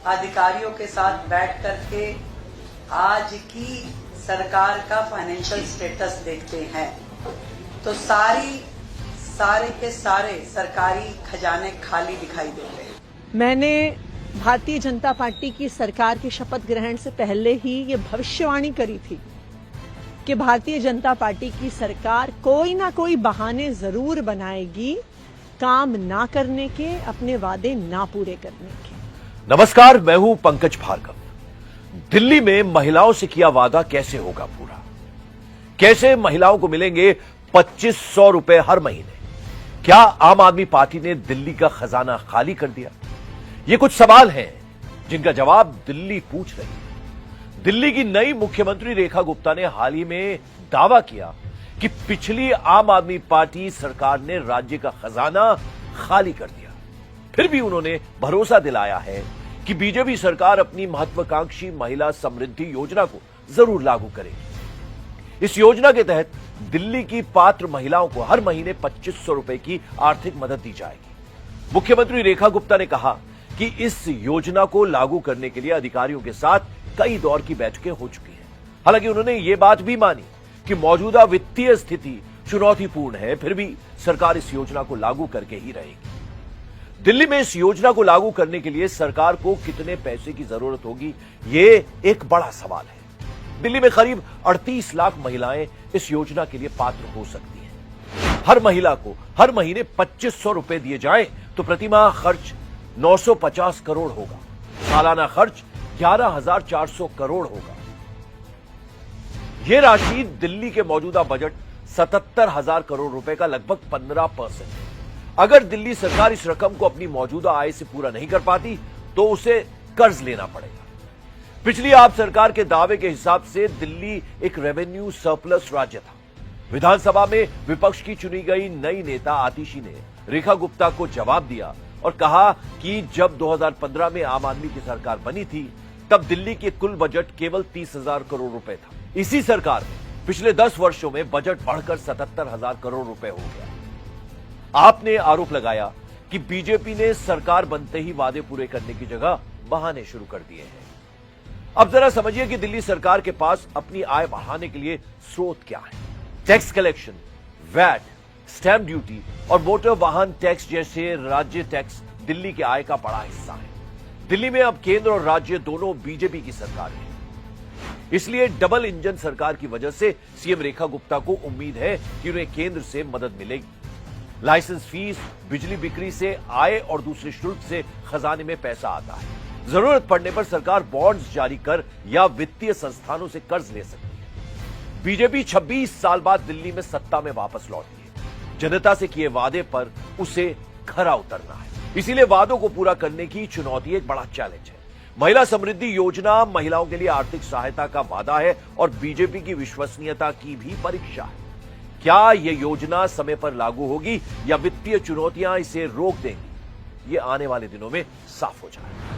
अधिकारियों के साथ बैठ करके आज की सरकार का फाइनेंशियल स्टेटस देखते हैं तो सारे के सारे सरकारी खजाने खाली दिखाई देते हैं। मैंने भारतीय जनता पार्टी की सरकार के शपथ ग्रहण से पहले ही ये भविष्यवाणी करी थी कि भारतीय जनता पार्टी की सरकार कोई ना कोई बहाने जरूर बनाएगी काम ना करने के, अपने वादे ना पूरे करने के। नमस्कार, मैं हूं पंकज भार्गव। दिल्ली में महिलाओं से किया वादा कैसे होगा पूरा? कैसे महिलाओं को मिलेंगे 2500 रुपए हर महीने? क्या आम आदमी पार्टी ने दिल्ली का खजाना खाली कर दिया? ये कुछ सवाल हैं जिनका जवाब दिल्ली पूछ रही है। दिल्ली की नई मुख्यमंत्री रेखा गुप्ता ने हाल ही में दावा किया कि पिछली आम आदमी पार्टी सरकार ने राज्य का खजाना खाली कर दिया। फिर भी उन्होंने भरोसा दिलाया है कि बीजेपी सरकार अपनी महत्वाकांक्षी महिला समृद्धि योजना को जरूर लागू करेगी। इस योजना के तहत दिल्ली की पात्र महिलाओं को हर महीने 2500 रुपए की आर्थिक मदद दी जाएगी। मुख्यमंत्री रेखा गुप्ता ने कहा कि इस योजना को लागू करने के लिए अधिकारियों के साथ कई दौर की बैठकें हो चुकी हैं। हालांकि उन्होंने ये बात भी मानी कि मौजूदा वित्तीय स्थिति चुनौतीपूर्ण है, फिर भी सरकार इस योजना को लागू करके ही रहेगी। दिल्ली में इस योजना को लागू करने के लिए सरकार को कितने पैसे की जरूरत होगी, ये एक बड़ा सवाल है। दिल्ली में करीब 38 लाख महिलाएं इस योजना के लिए पात्र हो सकती हैं। हर महिला को हर महीने 2500 रुपए दिए जाएं तो प्रतिमाह खर्च 950 करोड़ होगा। सालाना खर्च 11,400 करोड़ होगा। यह राशि दिल्ली के मौजूदा बजट 77,000 करोड़ रुपए का लगभग 15% है। अगर दिल्ली सरकार इस रकम को अपनी मौजूदा आय से पूरा नहीं कर पाती तो उसे कर्ज लेना पड़ेगा। पिछली आप सरकार के दावे के हिसाब से दिल्ली एक रेवेन्यू सरप्लस राज्य था। विधानसभा में विपक्ष की चुनी गई नई नेता आतिशी ने रेखा गुप्ता को जवाब दिया और कहा कि जब 2015 में आम आदमी की सरकार बनी थी तब दिल्ली के कुल बजट केवल 30,000 करोड़ रुपए था। इसी सरकार में पिछले 10 वर्षों में बजट बढ़कर 77,000 करोड़ रुपए हो गया। आपने आरोप लगाया कि बीजेपी ने सरकार बनते ही वादे पूरे करने की जगह बहाने शुरू कर दिए हैं। अब जरा समझिए कि दिल्ली सरकार के पास अपनी आय बढ़ाने के लिए स्रोत क्या है। Tax collection, VAT, stamp duty और मोटर वाहन टैक्स जैसे राज्य टैक्स दिल्ली के आय का बड़ा हिस्सा है। दिल्ली में अब केंद्र और राज्य दोनों बीजेपी की सरकार है, इसलिए डबल इंजन सरकार की वजह से सीएम रेखा गुप्ता को उम्मीद है कि उन्हें केंद्र से मदद मिलेगी। लाइसेंस फीस, बिजली बिक्री से आय और दूसरे शुल्क से खजाने में पैसा आता है। जरूरत पड़ने पर सरकार बॉन्ड्स जारी कर या वित्तीय संस्थानों से कर्ज ले सकती है। बीजेपी 26 साल बाद दिल्ली में सत्ता में वापस लौटी है। जनता से किए वादे पर उसे खरा उतरना है। इसीलिए वादों को पूरा करने की चुनौती एक बड़ा चैलेंज है। महिला समृद्धि योजना महिलाओं के लिए आर्थिक सहायता का वादा है और बीजेपी की विश्वसनीयता की भी परीक्षा है। क्या यह योजना समय पर लागू होगी या वित्तीय चुनौतियां इसे रोक देंगी, ये आने वाले दिनों में साफ हो जाएगा।